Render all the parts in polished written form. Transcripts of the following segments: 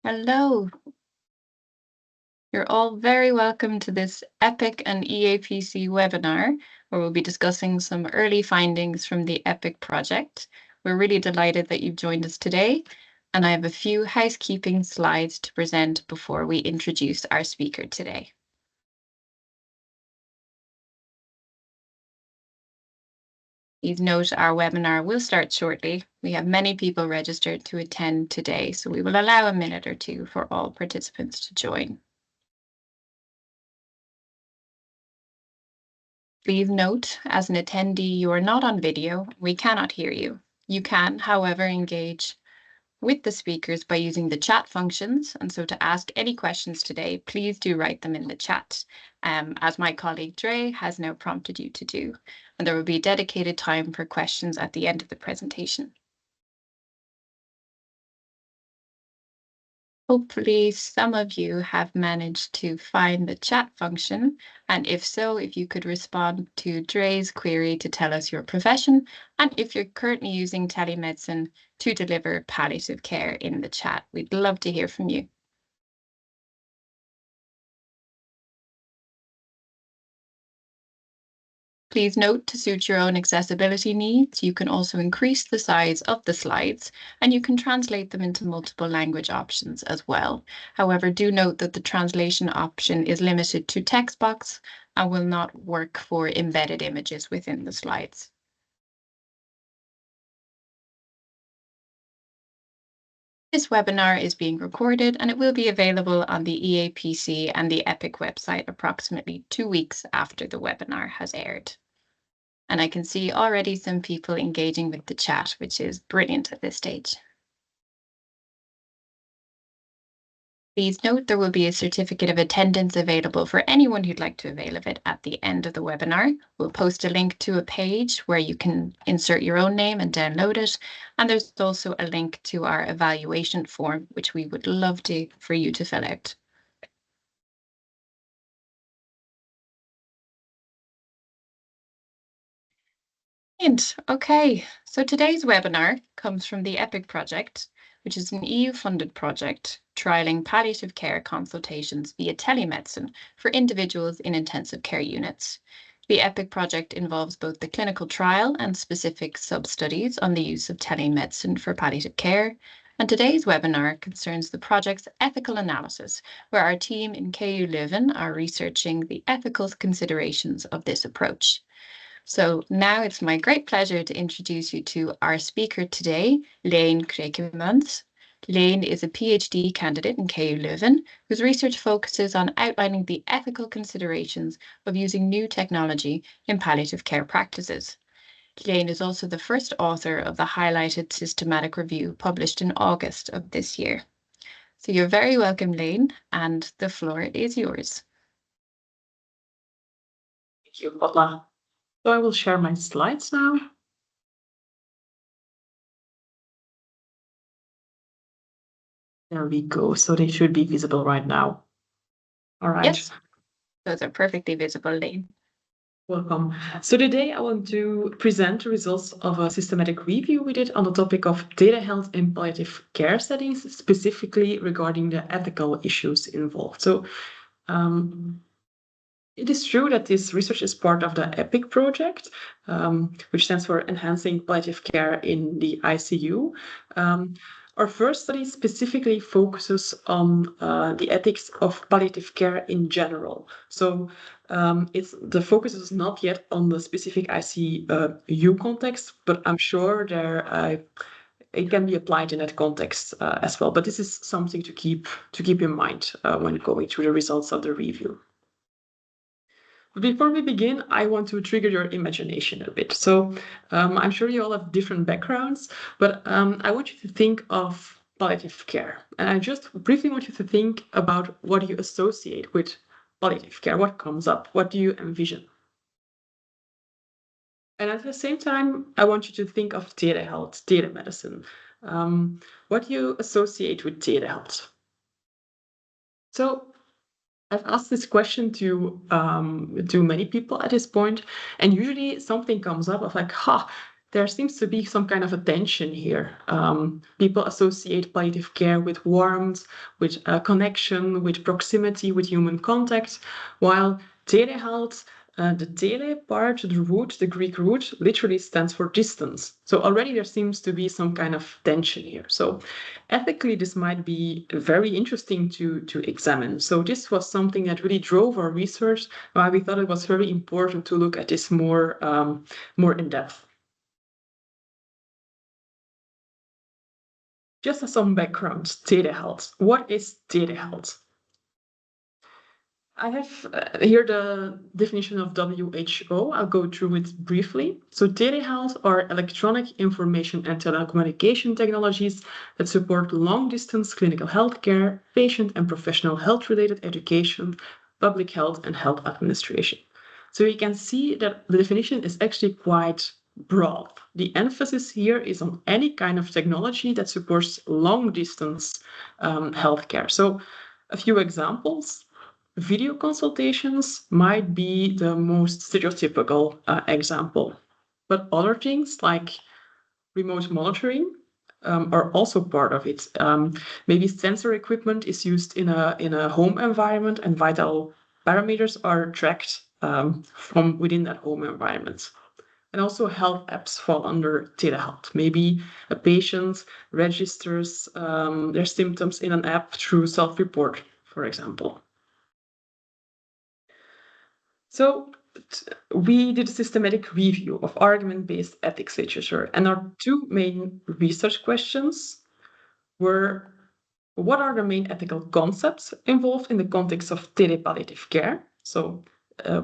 Hello. You're all very welcome to this EPIC and EAPC webinar, where we'll be discussing some early findings from the EPIC project. We're really delighted that you've joined us today, and I have a few housekeeping slides to present before we introduce our speaker today. Please note our webinar will start shortly. We have many people registered to attend today, so we will allow a minute or two for all participants to join. Please note, as an attendee, you are not on video. We cannot hear you. You can, however, engage with the speakers by using the chat functions. And so to ask any questions today, please do write them in the chat, as my colleague Dre has now prompted you to do. And there will be dedicated time for questions at the end of the presentation. Hopefully some of you have managed to find the chat function, and if so, if you could respond to Dre's query to tell us your profession, and if you're currently using telemedicine to deliver palliative care in the chat. We'd love to hear from you. Please note, to suit your own accessibility needs, you can also increase the size of the slides, and you can translate them into multiple language options as well. However, do note that the translation option is limited to text box and will not work for embedded images within the slides. This webinar is being recorded and it will be available on the EAPC and the EPIC website approximately 2 weeks after the webinar has aired. And I can see already some people engaging with the chat, which is brilliant at this stage. Please note there will be a certificate of attendance available for anyone who'd like to avail of it at the end of the webinar. We'll post a link to a page where you can insert your own name and download it. And there's also a link to our evaluation form, which we would love for you to fill out. Okay, so today's webinar comes from the EPIC project, which is an EU-funded project trialling palliative care consultations via telemedicine for individuals in intensive care units. The EPIC project involves both the clinical trial and specific sub-studies on the use of telemedicine for palliative care. And today's webinar concerns the project's ethical analysis, where our team in KU Leuven are researching the ethical considerations of this approach. So now it's my great pleasure to introduce you to our speaker today, Leen Krekemans. Leen is a PhD candidate in KU Leuven, whose research focuses on outlining the ethical considerations of using new technology in palliative care practices. Leen is also the first author of the highlighted systematic review published in August of this year. So you're very welcome, Leen, and the floor is yours. Thank you, Paula. So I will share my slides now. There we go. So they should be visible right now. All right. Yes, those are perfectly visible, Leen. Welcome. So today I want to present the results of a systematic review we did on the topic of data health in palliative care settings, specifically regarding the ethical issues involved. So it is true that this research is part of the EPIC project, which stands for Enhancing Palliative Care in the ICU. Our first study specifically focuses on the ethics of palliative care in general. So the focus is not yet on the specific ICU context, but I'm sure it can be applied in that context as well. But this is something to keep in mind when going through the results of the review. Before we begin, I want to trigger your imagination a bit. So I'm sure you all have different backgrounds, but I want you to think of palliative care. And I just briefly want you to think about what you associate with palliative care. What comes up? What do you envision? And at the same time, I want you to think of data health, data medicine. What do you associate with data health? So I've asked this question to many people at this point, and usually something comes up of like, there seems to be some kind of a tension here. People associate palliative care with warmth, with connection, with proximity, with human contact, while telehealth, the tele part, the root, the Greek root, literally stands for distance. So already there seems to be some kind of tension here. So ethically, this might be very interesting to examine. So this was something that really drove our research, why we thought it was very important to look at this more in depth. Just as some background, telehealth. What is telehealth? I have here the definition of WHO. I'll go through it briefly. So telehealth are electronic information and telecommunication technologies that support long-distance clinical healthcare, patient and professional health-related education, public health, and health administration. So you can see that the definition is actually quite broad. The emphasis here is on any kind of technology that supports long-distance healthcare. So a few examples. Video consultations might be the most stereotypical example, but other things like remote monitoring are also part of it. Maybe sensor equipment is used in a home environment and vital parameters are tracked from within that home environment. And also health apps fall under telehealth. Maybe a patient registers their symptoms in an app through self-report, for example. So we did a systematic review of argument-based ethics literature, and our two main research questions were: what are the main ethical concepts involved in the context of telepalliative care? So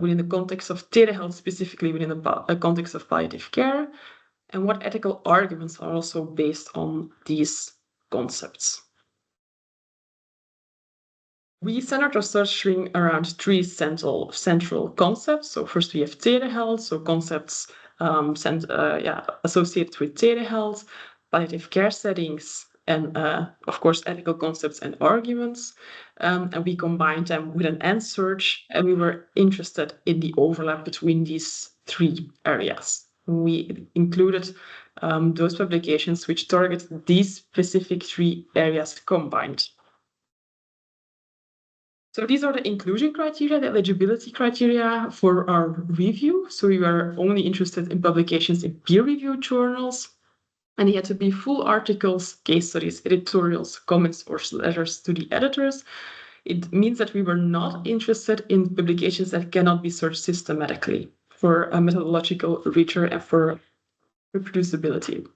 within the context of telehealth, specifically within the context of palliative care, and what ethical arguments are also based on these concepts. We centered our searching around three central concepts. So first we have telehealth, so concepts associated with telehealth, palliative care settings, and of course ethical concepts and arguments. And we combined them with an end search, and we were interested in the overlap between these three areas. We included those publications which target these specific three areas combined. So these are the inclusion criteria, the eligibility criteria for our review. So we were only interested in publications in peer-reviewed journals, and they had to be full articles, case studies, editorials, comments, or letters to the editors. It means that we were not interested in publications that cannot be searched systematically for a methodological rigor and for reproducibility.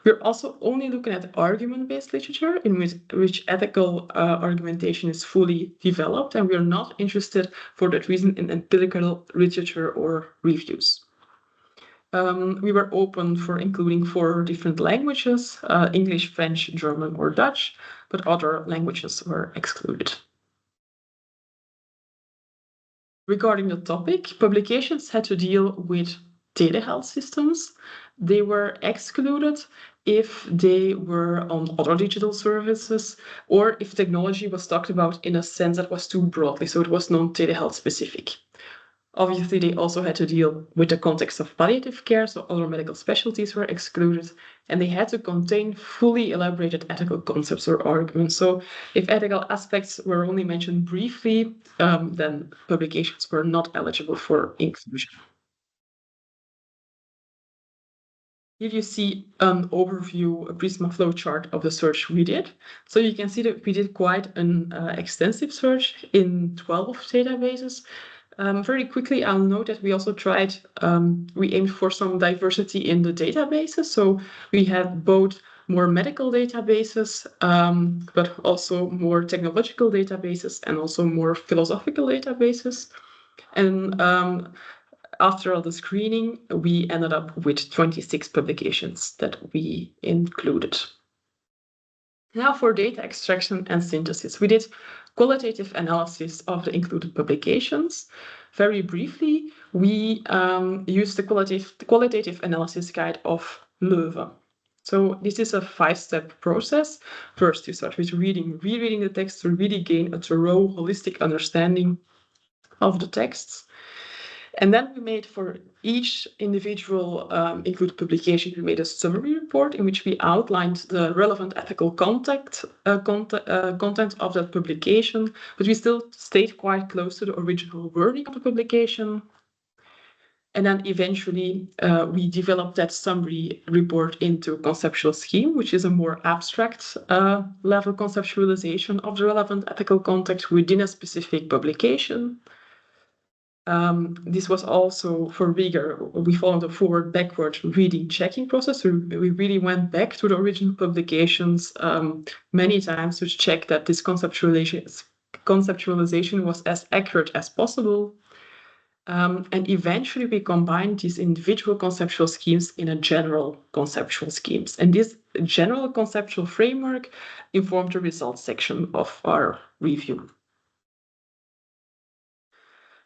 We're also only looking at argument-based literature in which ethical argumentation is fully developed, and we are not interested for that reason in empirical literature or reviews. We were open for including 4 different languages, English, French, German, or Dutch, but other languages were excluded. Regarding the topic, publications had to deal with telehealth systems. They were excluded if they were on other digital services or if technology was talked about in a sense that was too broadly, so it was non-telehealth specific. Obviously, they also had to deal with the context of palliative care, so other medical specialties were excluded, and they had to contain fully elaborated ethical concepts or arguments. So if ethical aspects were only mentioned briefly, then publications were not eligible for inclusion. Here you see an overview, a Prisma flowchart of the search we did. So you can see that we did quite an extensive search in 12 databases. Very quickly, I'll note that we also tried, we aimed for some diversity in the databases. So we had both more medical databases, but also more technological databases and also more philosophical databases. And after all the screening, we ended up with 26 publications that we included. Now for data extraction and synthesis. We did qualitative analysis of the included publications. Very briefly, we used the qualitative analysis guide of Leuven. So this is a 5-step process. First, you start with rereading the text to really gain a thorough, holistic understanding of the texts. And then we made for each individual included publication, we made a summary report in which we outlined the relevant ethical content of that publication, but we still stayed quite close to the original wording of the publication. And then eventually we developed that summary report into a conceptual scheme, which is a more abstract level conceptualization of the relevant ethical context within a specific publication. This was also for rigor. We followed a forward-backward reading checking process. So we really went back to the original publications many times to check that this conceptualization was as accurate as possible. And eventually we combined these individual conceptual schemes in a general conceptual schemes. And this general conceptual framework informed the results section of our review.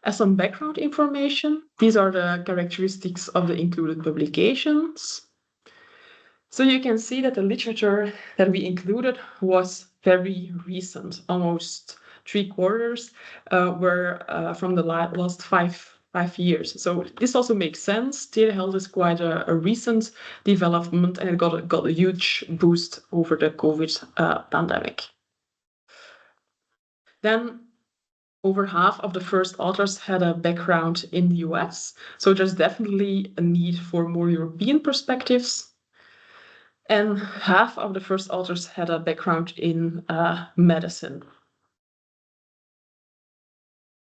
As some background information, these are the characteristics of the included publications. So you can see that the literature that we included was very recent, almost 3/4 were from the last five years. So this also makes sense. Telehealth is quite a recent development, and it got a huge boost over the COVID pandemic. Then over half of the first authors had a background in the US, so there's definitely a need for more European perspectives. And half of the first authors had a background in medicine.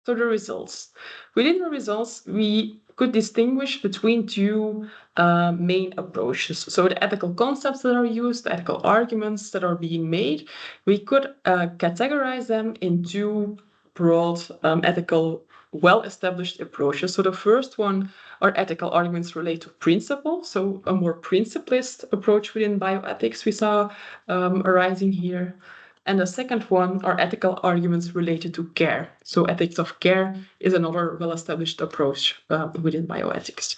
So the results. Within the results, we could distinguish between two main approaches. So the ethical concepts that are used, the ethical arguments that are being made, we could categorize them in two broad ethical well-established approaches. So the first one are ethical arguments related to principle, so a more principlist approach within bioethics we saw arising here. And the second one are ethical arguments related to care. So ethics of care is another well-established approach within bioethics.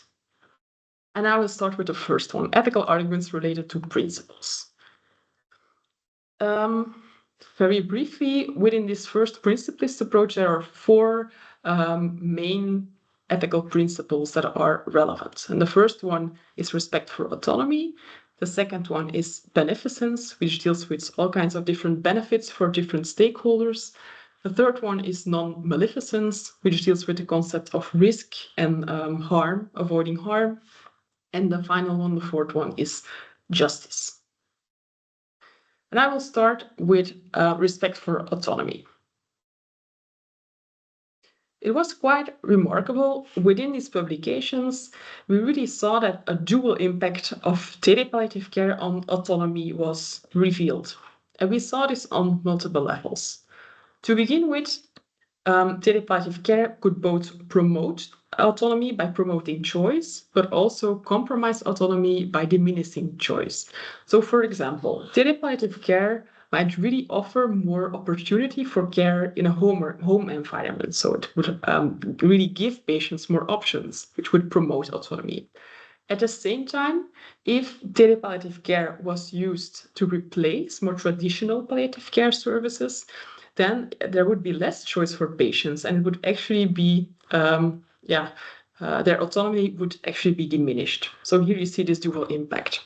And I will start with the first one, ethical arguments related to principles. Very briefly, within this first principlist approach, there are four main ethical principles that are relevant. And the first one is respect for autonomy. The second one is beneficence, which deals with all kinds of different benefits for different stakeholders. The third one is non-maleficence, which deals with the concept of risk and harm, avoiding harm. And the final one, the fourth one, is justice. And I will start with respect for autonomy. It was quite remarkable. Within these publications, we really saw that a dual impact of telepalliative care on autonomy was revealed. And we saw this on multiple levels. To begin with, telepalliative care could both promote autonomy by promoting choice, but also compromise autonomy by diminishing choice. So, for example, telepalliative care might really offer more opportunity for care in a home environment. So it would really give patients more options, which would promote autonomy. At the same time, if telepalliative care was used to replace more traditional palliative care services, then there would be less choice for patients, and it would actually be, their autonomy would actually be diminished. So here you see this dual impact.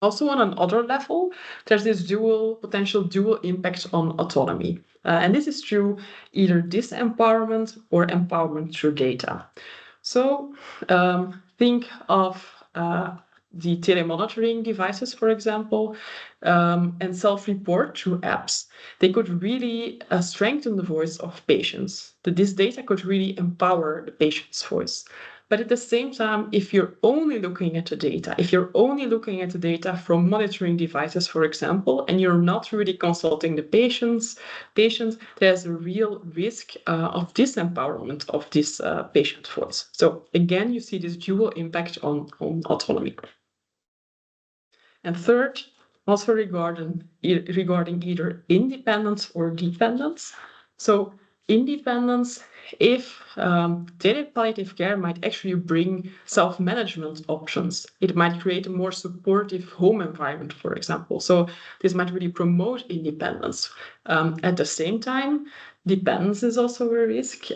Also, on another level, there's this potential dual impact on autonomy. And this is through either disempowerment or empowerment through data. So think of the telemonitoring devices, for example, and self-report through apps. They could really strengthen the voice of patients. This data could really empower the patient's voice. But at the same time, if you're only looking at the data, from monitoring devices, for example, and you're not really consulting the patients, there's a real risk of disempowerment of this patient voice. So again, you see this dual impact on autonomy. And third, also regarding either independence or dependence. So independence, if telepalliative care might actually bring self-management options. It might create a more supportive home environment, for example. So this might really promote independence. At the same time, dependence is also a risk.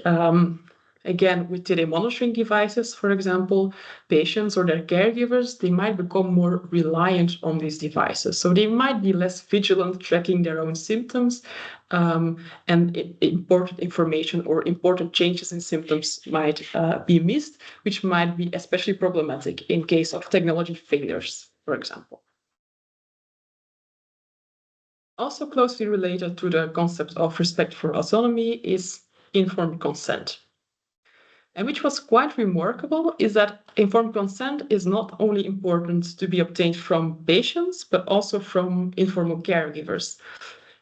again, with telemonitoring devices, for example, patients or their caregivers, they might become more reliant on these devices. So they might be less vigilant tracking their own symptoms, and important information or important changes in symptoms might be missed, which might be especially problematic in case of technology failures, for example. Also closely related to the concept of respect for autonomy is informed consent. And which was quite remarkable is that informed consent is not only important to be obtained from patients, but also from informal caregivers.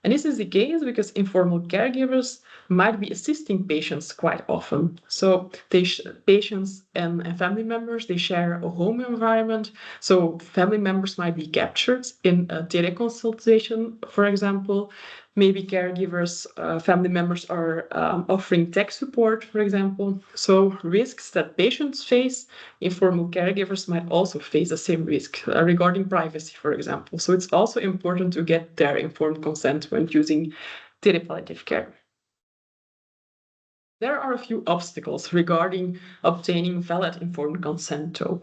And this is the case because informal caregivers might be assisting patients quite often. So patients and family members, they share a home environment. So family members might be captured in a teleconsultation, for example. Maybe caregivers, family members are offering tech support, for example. So risks that patients face, informal caregivers might also face the same risk regarding privacy, for example. So it's also important to get their informed consent when using telepalliative care. There are a few obstacles regarding obtaining valid informed consent, though.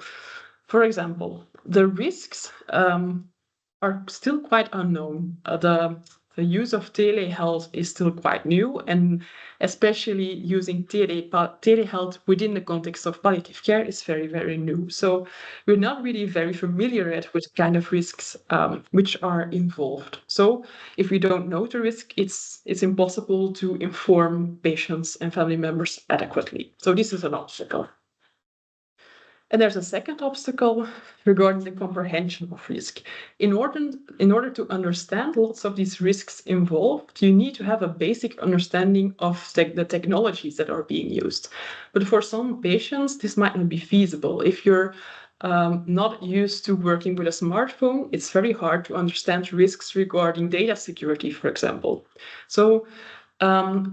For example, the risks are still quite unknown. The use of telehealth is still quite new, and especially using telehealth within the context of palliative care is very, very new. So we're not really very familiar yet with kind of risks which are involved. So if we don't know the risk, it's impossible to inform patients and family members adequately. So this is an obstacle. And there's a second obstacle regarding the comprehension of risk. In order to understand lots of these risks involved, you need to have a basic understanding of the technologies that are being used. But for some patients, this might not be feasible. If you're not used to working with a smartphone, it's very hard to understand risks regarding data security, for example. So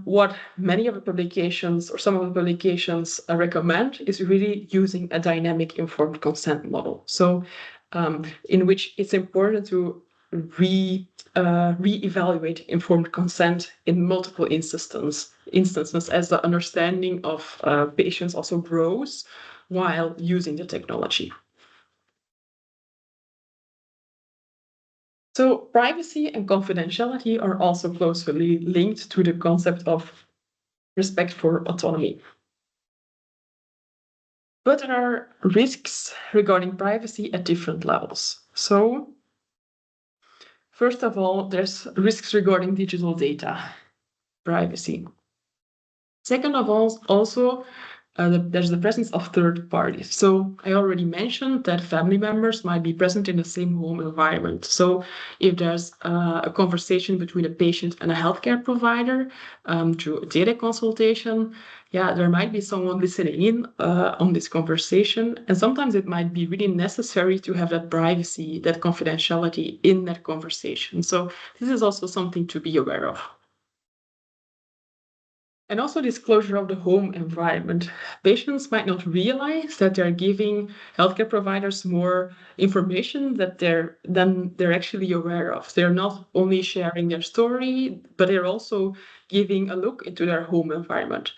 what many of the publications or some of the publications recommend is really using a dynamic informed consent model. So in which it's important to re-evaluate informed consent in multiple instances as the understanding of patients also grows while using the technology. So privacy and confidentiality are also closely linked to the concept of respect for autonomy. But there are risks regarding privacy at different levels. So first of all, there's risks regarding digital data privacy. Second of all, also there's the presence of third parties. So I already mentioned that family members might be present in the same home environment. So if there's a conversation between a patient and a healthcare provider through a teleconsultation, yeah, there might be someone listening in on this conversation. And sometimes it might be really necessary to have that privacy, that confidentiality in that conversation. So this is also something to be aware of. And also disclosure of the home environment. Patients might not realize that they're giving healthcare providers more information than they're actually aware of. They're not only sharing their story, but they're also giving a look into their home environment.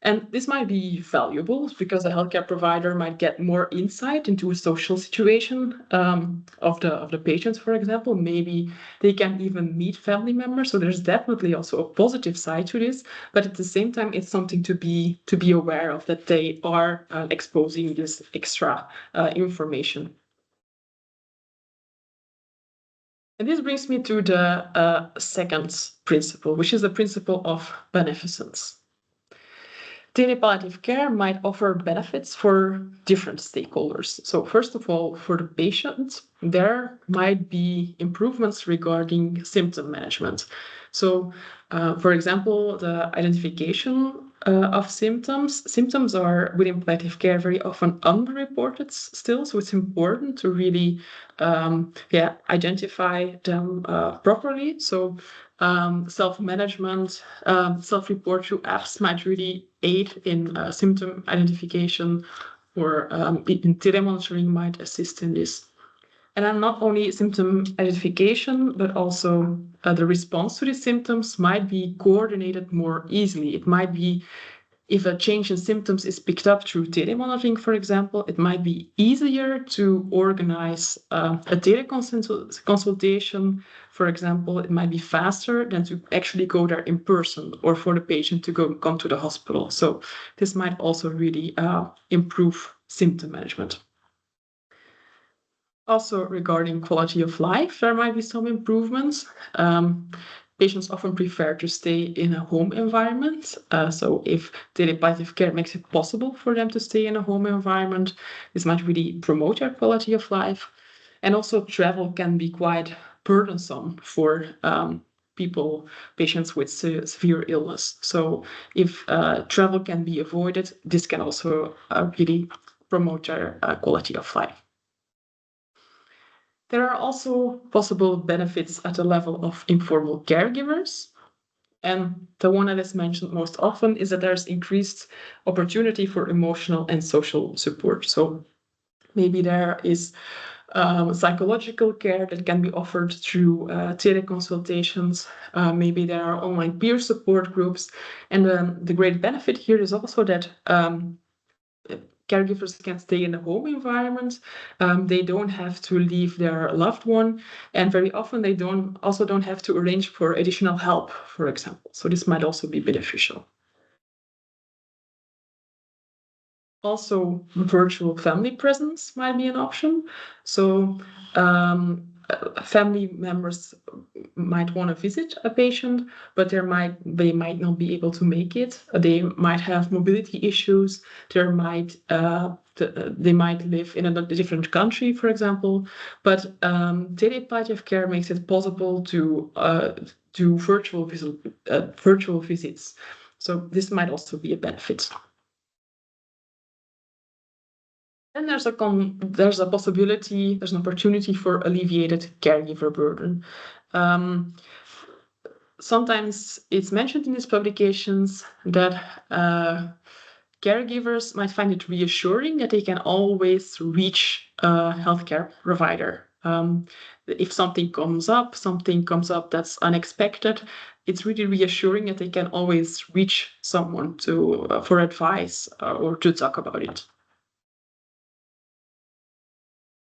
And this might be valuable because a healthcare provider might get more insight into a social situation of the patients, for example. Maybe they can even meet family members. So there's definitely also a positive side to this, but at the same time, it's something to be aware of, that they are exposing this extra information. And this brings me to the second principle, which is the principle of beneficence. Telepalliative care might offer benefits for different stakeholders. So first of all, for the patient, there might be improvements regarding symptom management. So, for example, the identification of symptoms. Symptoms are within palliative care very often underreported still, so it's important to really identify them properly. So self-management, self-report through apps might really aid in symptom identification, or in telemonitoring might assist in this. And then not only symptom identification, but also the response to these symptoms might be coordinated more easily. It might be if a change in symptoms is picked up through telemonitoring, for example, it might be easier to organize a teleconsultation. For example, it might be faster than to actually go there in person or for the patient to come to the hospital. So this might also really improve symptom management. Also, regarding quality of life, there might be some improvements. Patients often prefer to stay in a home environment. So if telepalliative care makes it possible for them to stay in a home environment, this might really promote their quality of life. And also travel can be quite burdensome for patients with severe illness. So if travel can be avoided, this can also really promote their quality of life. There are also possible benefits at the level of informal caregivers. And the one that is mentioned most often is that there's increased opportunity for emotional and social support. So maybe there is psychological care that can be offered through teleconsultations. Maybe there are online peer support groups. And the great benefit here is also that caregivers can stay in a home environment. They don't have to leave their loved one, and very often they don't have to arrange for additional help, for example. So this might also be beneficial. Also, virtual family presence might be an option. So family members might want to visit a patient, but they might not be able to make it. They might have mobility issues. They might live in a different country, for example. But telepalliative care makes it possible to do virtual visits. So this might also be a benefit. And there's an opportunity for alleviated caregiver burden. Sometimes it's mentioned in these publications that caregivers might find it reassuring that they can always reach a healthcare provider. If something comes up that's unexpected, it's really reassuring that they can always reach someone for advice or to talk about it.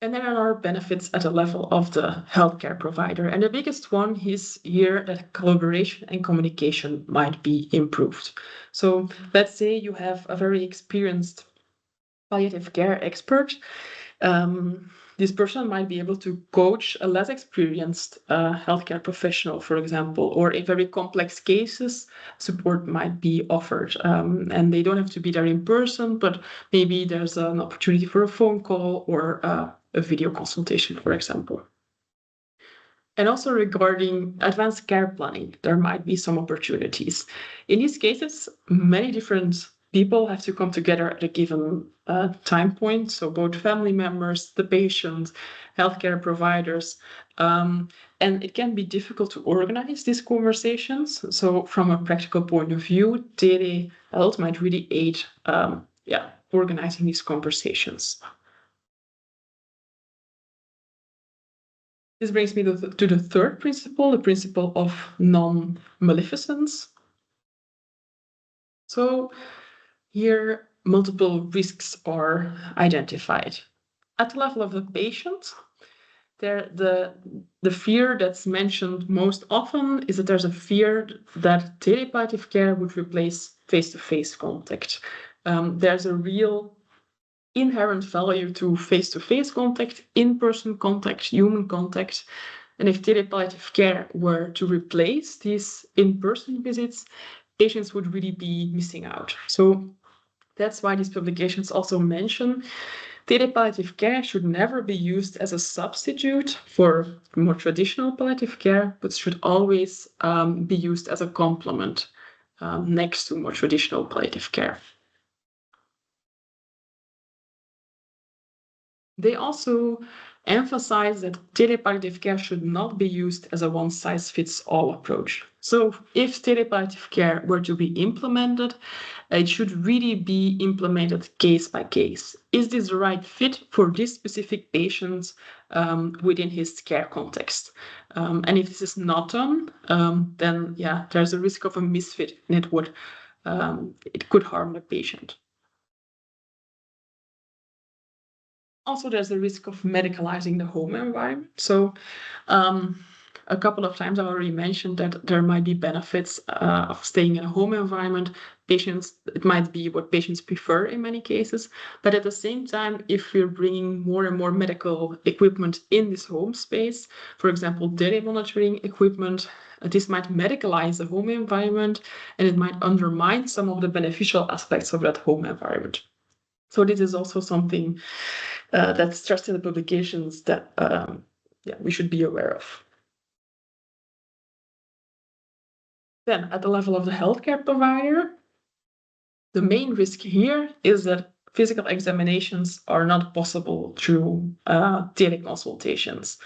And there are benefits at the level of the healthcare provider. And the biggest one is here that collaboration and communication might be improved. So let's say you have a very experienced palliative care expert. This person might be able to coach a less experienced healthcare professional, for example, or in very complex cases, support might be offered. And they don't have to be there in person, but maybe there's an opportunity for a phone call or a video consultation, for example. And also regarding advanced care planning, there might be some opportunities. In these cases, many different people have to come together at a given time point. So both family members, the patient, healthcare providers, and it can be difficult to organize these conversations. So from a practical point of view, telehealth might really aid organizing these conversations. This brings me to the third principle, the principle of non-maleficence. So here, multiple risks are identified. At the level of the patient, the fear that's mentioned most often is that there's a fear that telepalliative care would replace face-to-face contact. There's a real inherent value to face-to-face contact, in-person contact, human contact. And if telepalliative care were to replace these in-person visits, patients would really be missing out. So that's why these publications also mention telepalliative care should never be used as a substitute for more traditional palliative care, but should always be used as a complement next to more traditional palliative care. They also emphasize that telepalliative care should not be used as a one-size-fits-all approach. So if telepalliative care were to be implemented, it should really be implemented case by case. Is this the right fit for this specific patient within his care context? And if this is not done, then there's a risk of a misfit, and it would it could harm the patient. Also, there's the risk of medicalizing the home environment. So a couple of times I already mentioned that there might be benefits of staying in a home environment. It might be what patients prefer in many cases, but at the same time, if we're bringing more and more medical equipment in this home space, for example, telemonitoring equipment, this might medicalize the home environment and it might undermine some of the beneficial aspects of that home environment. So this is also something that's stressed in the publications that we should be aware of. Then at the level of the healthcare provider, the main risk here is that physical examinations are not possible through teleconsultations.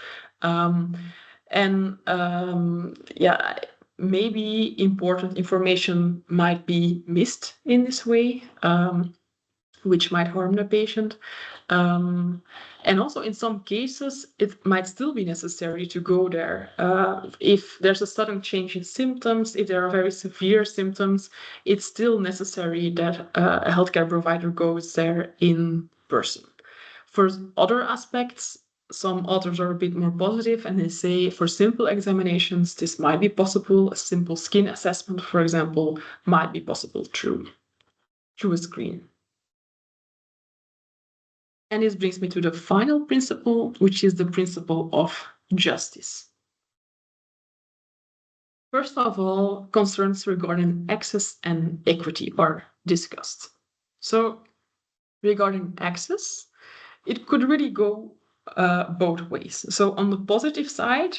Maybe important information might be missed in this way, which might harm the patient. And also in some cases, it might still be necessary to go there. If there's a sudden change in symptoms, if there are very severe symptoms, it's still necessary that a healthcare provider goes there in person. For other aspects, some authors are a bit more positive and they say for simple examinations, this might be possible. A simple skin assessment, for example, might be possible through a screen. And this brings me to the final principle, which is the principle of justice. First of all, concerns regarding access and equity are discussed. So regarding access, it could really go both ways. So on the positive side,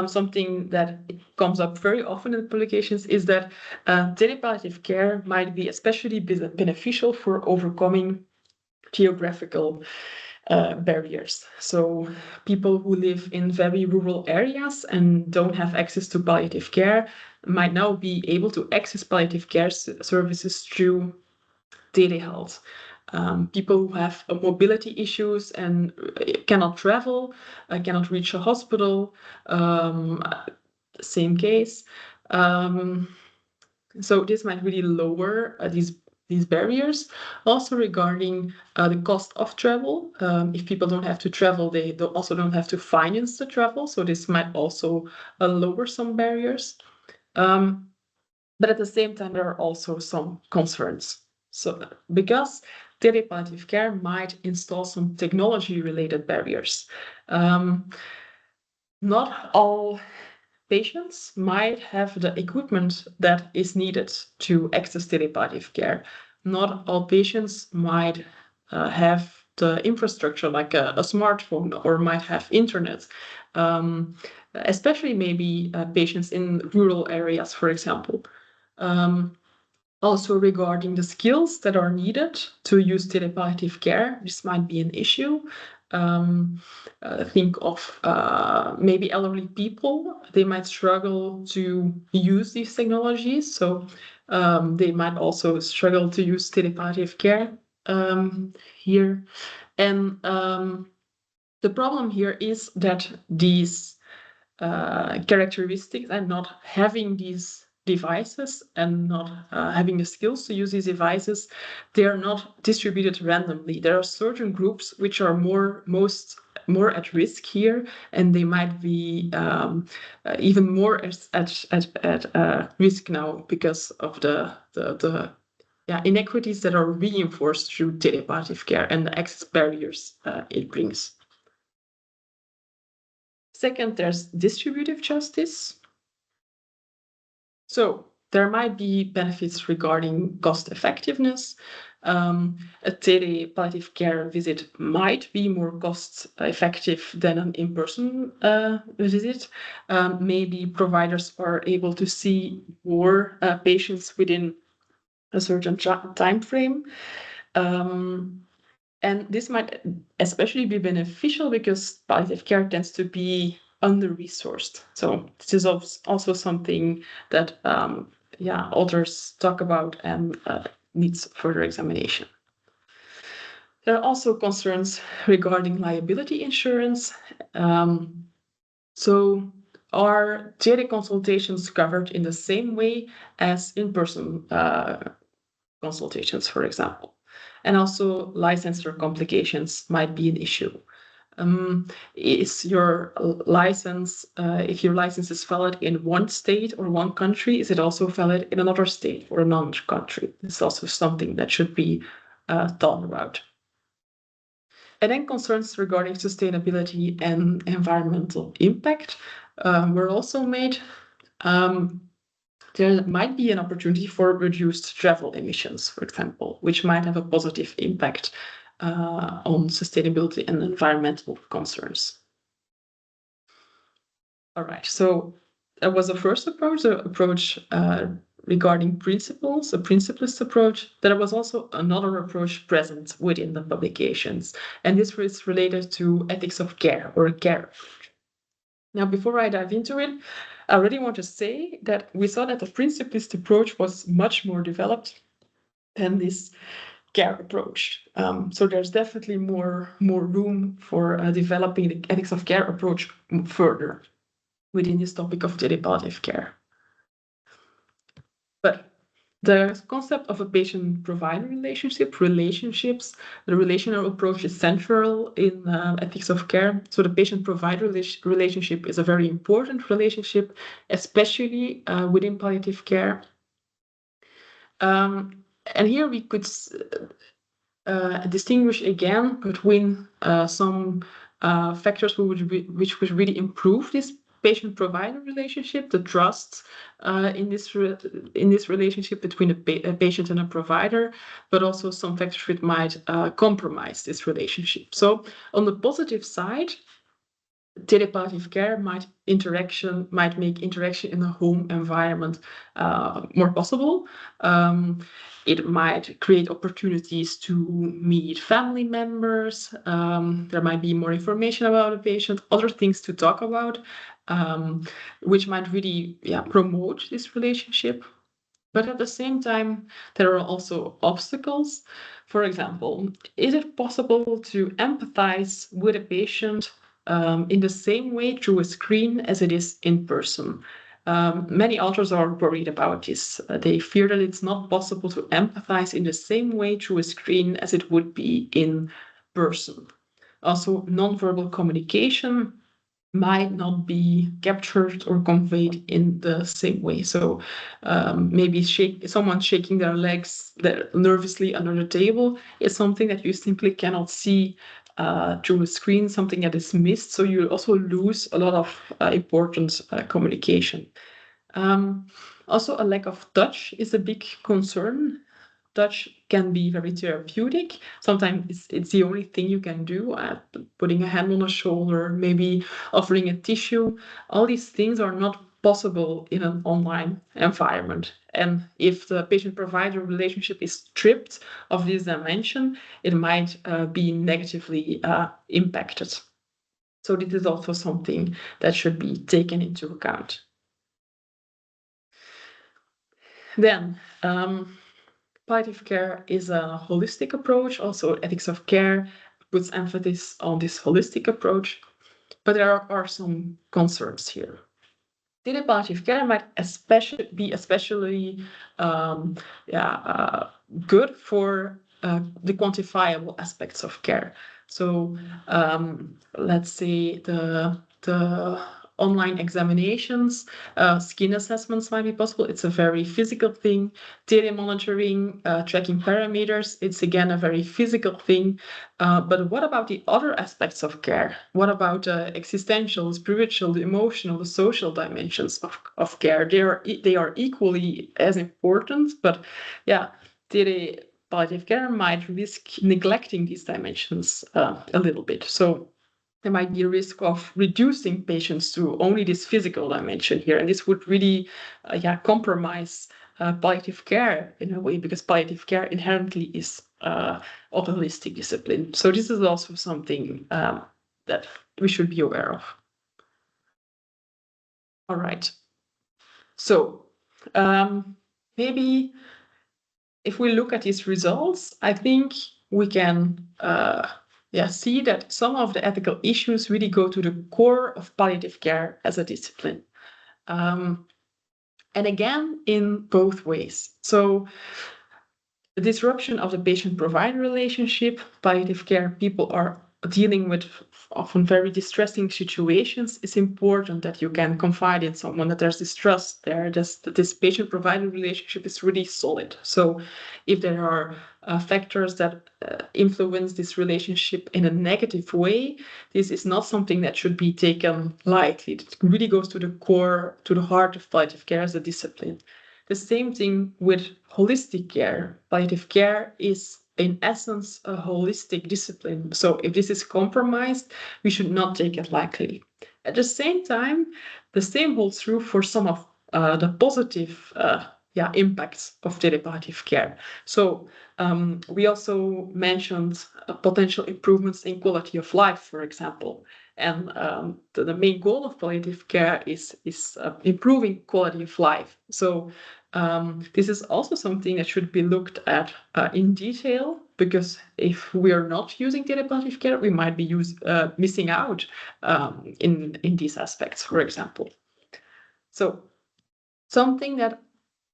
something that comes up very often in publications is that telepalliative care might be especially beneficial for overcoming geographical barriers. So people who live in very rural areas and don't have access to palliative care might now be able to access palliative care services through telehealth. People who have mobility issues and cannot travel, cannot reach a hospital, same case. So this might really lower these barriers. Also regarding the cost of travel, if people don't have to travel, they also don't have to finance the travel. So this might also lower some barriers. But at the same time, there are also some concerns. So because telepalliative care might install some technology-related barriers. Not all patients might have the equipment that is needed to access telepalliative care. Not all patients might have the infrastructure like a smartphone or might have internet, especially maybe patients in rural areas, for example. Also regarding the skills that are needed to use telepalliative care, this might be an issue. Think of maybe elderly people. They might struggle to use these technologies, so they might also struggle to use telepalliative care here. And the problem here is that these characteristics and not having these devices and not having the skills to use these devices, they are not distributed randomly. There are certain groups which are more at risk here, and they might be even more at risk now because of the inequities that are reinforced through telepalliative care and the access barriers it brings. Second, there's distributive justice. So there might be benefits regarding cost effectiveness. A telepalliative care visit might be more cost effective than an in-person visit. Maybe providers are able to see more patients within a certain time frame. And this might especially be beneficial because palliative care tends to be under-resourced. So this is also something that authors talk about and needs further examination. There are also concerns regarding liability insurance. So are teleconsultations covered in the same way as in-person consultations, for example? And also licensure complications might be an issue. Is your license, if your license is valid in one state or one country, is it also valid in another state or another country? This is also something that should be thought about. And then concerns regarding sustainability and environmental impact were also made. There might be an opportunity for reduced travel emissions, for example, which might have a positive impact on sustainability and environmental concerns. All right, so that was the first approach, the approach regarding principles, a principlist approach. There was also another approach present within the publications, and this was related to ethics of care, or a care approach. Now, before I dive into it, I really want to say that we saw that the principlist approach was much more developed than this care approach. So there's definitely more room for developing the ethics of care approach further within this topic of telepalliative care. But the concept of a patient-provider relationships, the relational approach is central in ethics of care. So the patient-provider relationship is a very important relationship, especially within palliative care. And here we could distinguish again between some factors which would really improve this patient-provider relationship, the trust in this relationship between a patient and a provider, but also some factors which might compromise this relationship. So on the positive side, telepalliative care might make interaction in a home environment more possible. It might create opportunities to meet family members. There might be more information about a patient, other things to talk about, which might really promote this relationship. But at the same time, there are also obstacles. For example, is it possible to empathize with a patient in the same way through a screen as it is in person? Many authors are worried about this. They fear that it's not possible to empathize in the same way through a screen as it would be in person. Also, nonverbal communication might not be captured or conveyed in the same way. So maybe someone shaking their legs nervously under the table is something that you simply cannot see through a screen, something that is missed. So you also lose a lot of important communication. Also, a lack of touch is a big concern. Touch can be very therapeutic. Sometimes it's the only thing you can do, putting a hand on a shoulder, maybe offering a tissue. All these things are not possible in an online environment. And if the patient-provider relationship is stripped of this dimension, it might be negatively impacted. So this is also something that should be taken into account. Then, palliative care is a holistic approach. Also, ethics of care puts emphasis on this holistic approach, but there are some concerns here. Telepalliative care might be especially good for the quantifiable aspects of care. So let's say the online examinations, skin assessments might be possible. It's a very physical thing. Telemonitoring, tracking parameters, it's again a very physical thing. But what about the other aspects of care? What about existential, spiritual, the emotional, the social dimensions of care? They are equally as important, but palliative care might risk neglecting these dimensions a little bit. So there might be a risk of reducing patients to only this physical dimension here. And this would really compromise palliative care in a way, because palliative care inherently is of a holistic discipline. So this is also something that we should be aware of. All right. So maybe if we look at these results, I think we can see that some of the ethical issues really go to the core of palliative care as a discipline. And again, in both ways. So the disruption of the patient-provider relationship, palliative care people are dealing with often very distressing situations. It's important that you can confide in someone, that there's this trust there, that this patient-provider relationship is really solid. So if there are factors that influence this relationship in a negative way, this is not something that should be taken lightly. It really goes to the core, to the heart of palliative care as a discipline. The same thing with holistic care. Palliative care is, in essence, a holistic discipline. So if this is compromised, we should not take it lightly. At the same time, the same holds true for some of the positive impacts of palliative care. So we also mentioned potential improvements in quality of life, for example. And the main goal of palliative care is improving quality of life. So this is also something that should be looked at in detail, because if we are not using palliative care, we might be missing out in these aspects, for example. So something that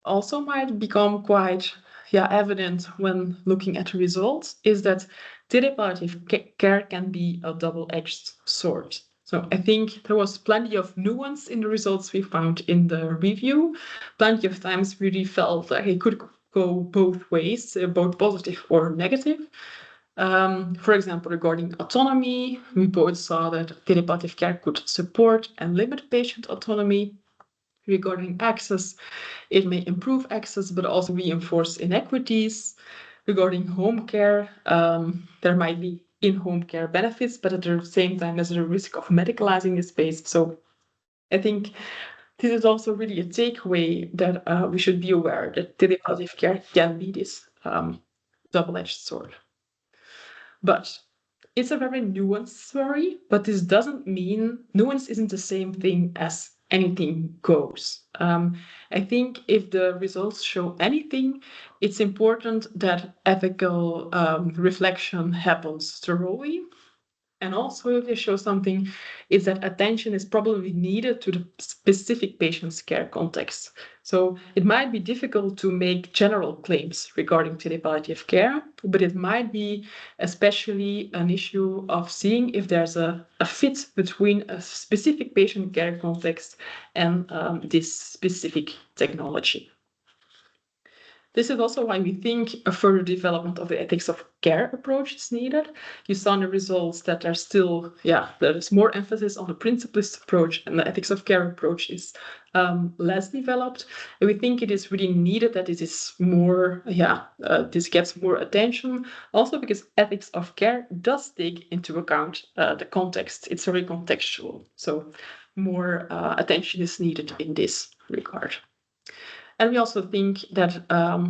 also might become quite evident when looking at results is that palliative care can be a double-edged sword. So I think there was plenty of nuance in the results we found in the review. Plenty of times we really felt like it could go both ways, both positive or negative. For example, regarding autonomy, we both saw that palliative care could support and limit patient autonomy. Regarding access, it may improve access, but also reinforce inequities. Regarding home care, there might be in-home care benefits, but at the same time, there's a risk of medicalizing the space. So I think this is also really a takeaway that we should be aware that palliative care can be this double-edged sword. But it's a very nuanced story, but this doesn't mean nuance isn't the same thing as anything goes. I think if the results show anything, it's important that ethical reflection happens thoroughly. And also, if they show something, is that attention is probably needed to the specific patient's care context. So it might be difficult to make general claims regarding palliative care, but it might be especially an issue of seeing if there's a fit between a specific patient care context and this specific technology. This is also why we think a further development of the ethics of care approach is needed. You saw in the results that there's still, there is more emphasis on the principlist approach, and the ethics of care approach is less developed. And we think it is really needed that it is more, this gets more attention. Also because ethics of care does take into account the context. It's very contextual. So more attention is needed in this regard. And we also think that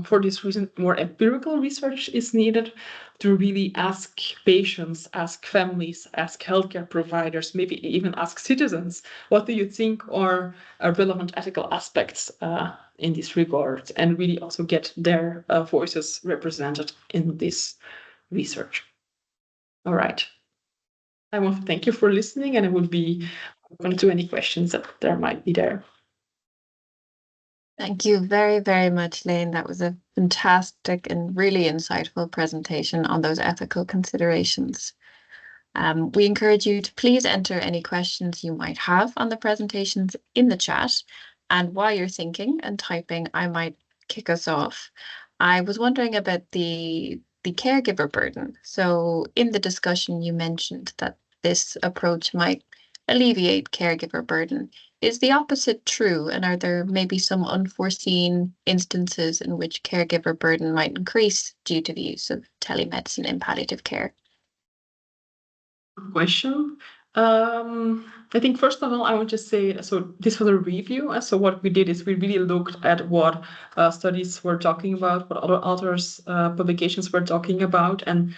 for this reason, more empirical research is needed to really ask patients, ask families, ask healthcare providers, maybe even ask citizens, what do you think are relevant ethical aspects in this regard, and really also get their voices represented in this research. All right. I want to thank you for listening, and I would be open to any questions that there might be there. Thank you very, very much, Lane. That was a fantastic and really insightful presentation on those ethical considerations. We encourage you to please enter any questions you might have on the presentations in the chat. And while you're thinking and typing, I might kick us off. I was wondering about the caregiver burden. So in the discussion, you mentioned that this approach might alleviate caregiver burden. Is the opposite true? And are there maybe some unforeseen instances in which caregiver burden might increase due to the use of telemedicine in palliative care? Question. I think first of all, I want to say, so this was a review. So what we did is we really looked at what studies were talking about, what other authors' publications were talking about, and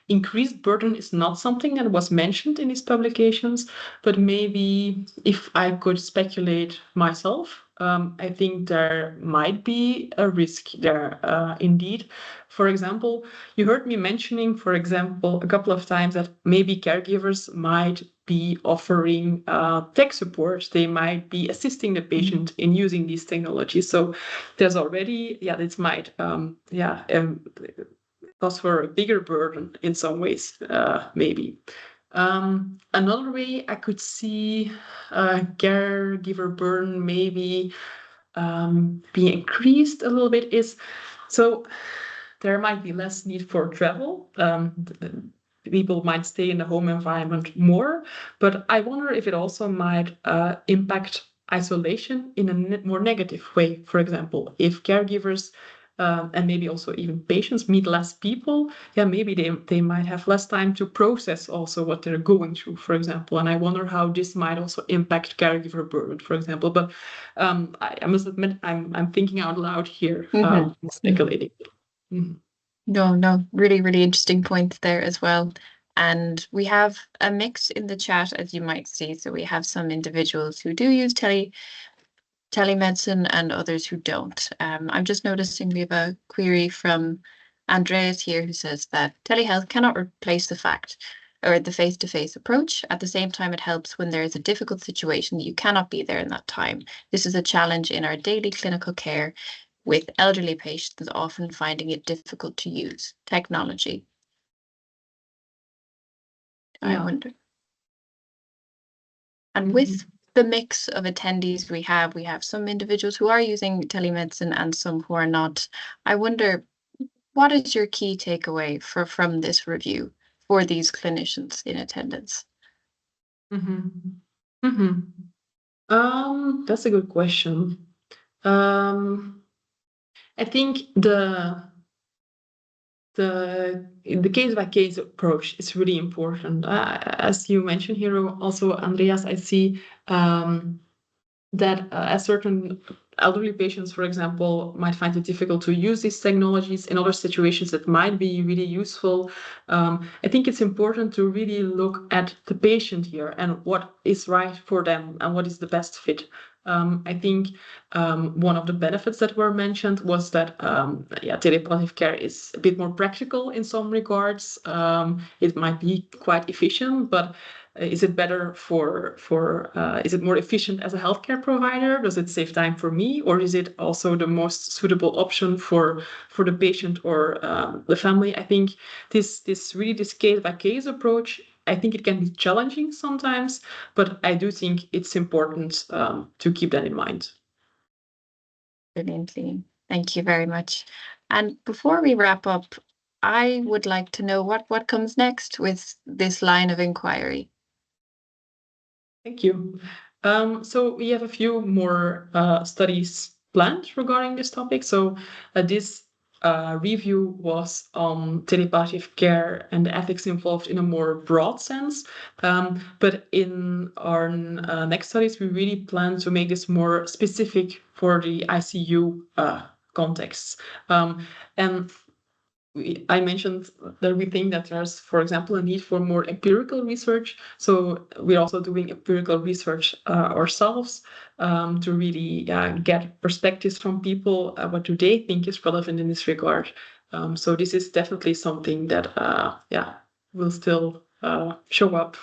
increased burden is not something that was mentioned in these publications, but maybe if I could speculate myself, I think there might be a risk there, indeed. For example, you heard me mentioning, for example, a couple of times that maybe caregivers might be offering tech support. They might be assisting the patient in using these technologies. So there's already, this might, cause for a bigger burden in some ways, maybe. Another way I could see caregiver burden maybe being increased a little bit is, so there might be less need for travel. People might stay in the home environment more, but I wonder if it also might impact isolation in a more negative way. For example, if caregivers and maybe also even patients meet less people, maybe they might have less time to process also what they're going through, for example. And I wonder how this might also impact caregiver burden, for example. But I must admit, I'm thinking out loud here, speculating. No, really, really interesting points there as well. And we have a mix in the chat, as you might see. So we have some individuals who do use telemedicine and others who don't. I'm just noticing we have a query from Andreas here who says that telehealth cannot replace the fact or the face-to-face approach. At the same time, it helps when there is a difficult situation that you cannot be there in that time. This is a challenge in our daily clinical care with elderly patients often finding it difficult to use technology. I wonder. And with the mix of attendees we have some individuals who are using telemedicine and some who are not. I wonder, what is your key takeaway from this review for these clinicians in attendance? That's a good question. I think the case-by-case approach is really important. As you mentioned here, also Andreas, I see that as certain elderly patients, for example, might find it difficult to use these technologies. In other situations, it might be really useful. I think it's important to really look at the patient here and what is right for them and what is the best fit. I think one of the benefits that were mentioned was that telepalliative care is a bit more practical in some regards. It might be quite efficient, but is it better is it more efficient as a healthcare provider? Does it save time for me, or is it also the most suitable option for the patient or the family? I think this case-by-case approach, I think it can be challenging sometimes, but I do think it's important to keep that in mind. Brilliantly. Thank you very much. And before we wrap up, I would like to know what comes next with this line of inquiry. Thank you. So we have a few more studies planned regarding this topic. So this review was on telepalliative care and the ethics involved in a more broad sense. But in our next studies, we really plan to make this more specific for the ICU context. And I mentioned that we think that there's, for example, a need for more empirical research. So we're also doing empirical research ourselves to really get perspectives from people. What do they think is relevant in this regard? So this is definitely something that will still show up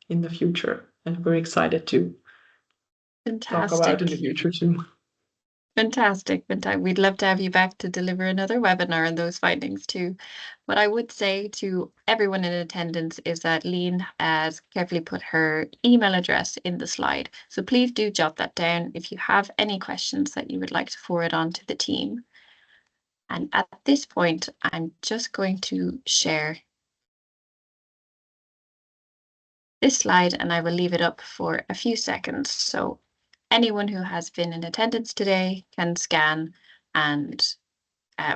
in the future, and we're excited to talk about in the future too. Fantastic. We'd love to have you back to deliver another webinar on those findings too. What I would say to everyone in attendance is that Lean has carefully put her email address in the slide. So please do jot that down if you have any questions that you would like to forward on to the team. And at this point, I'm just going to share this slide and I will leave it up for a few seconds. So anyone who has been in attendance today can scan and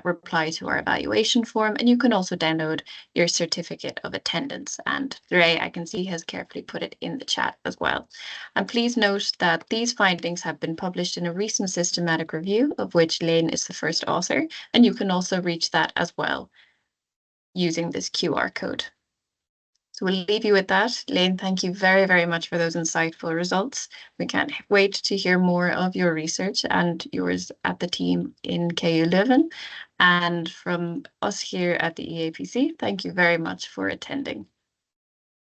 reply to our evaluation form, and you can also download your certificate of attendance. And Ray, I can see, has carefully put it in the chat as well. And please note that these findings have been published in a recent systematic review, of which Lane is the first author, and you can also reach that as well using this QR code. So we'll leave you with that. Lane, thank you very, very much for those insightful results. We can't wait to hear more of your research and yours at the team in KU Leuven. And from us here at the EAPC, thank you very much for attending.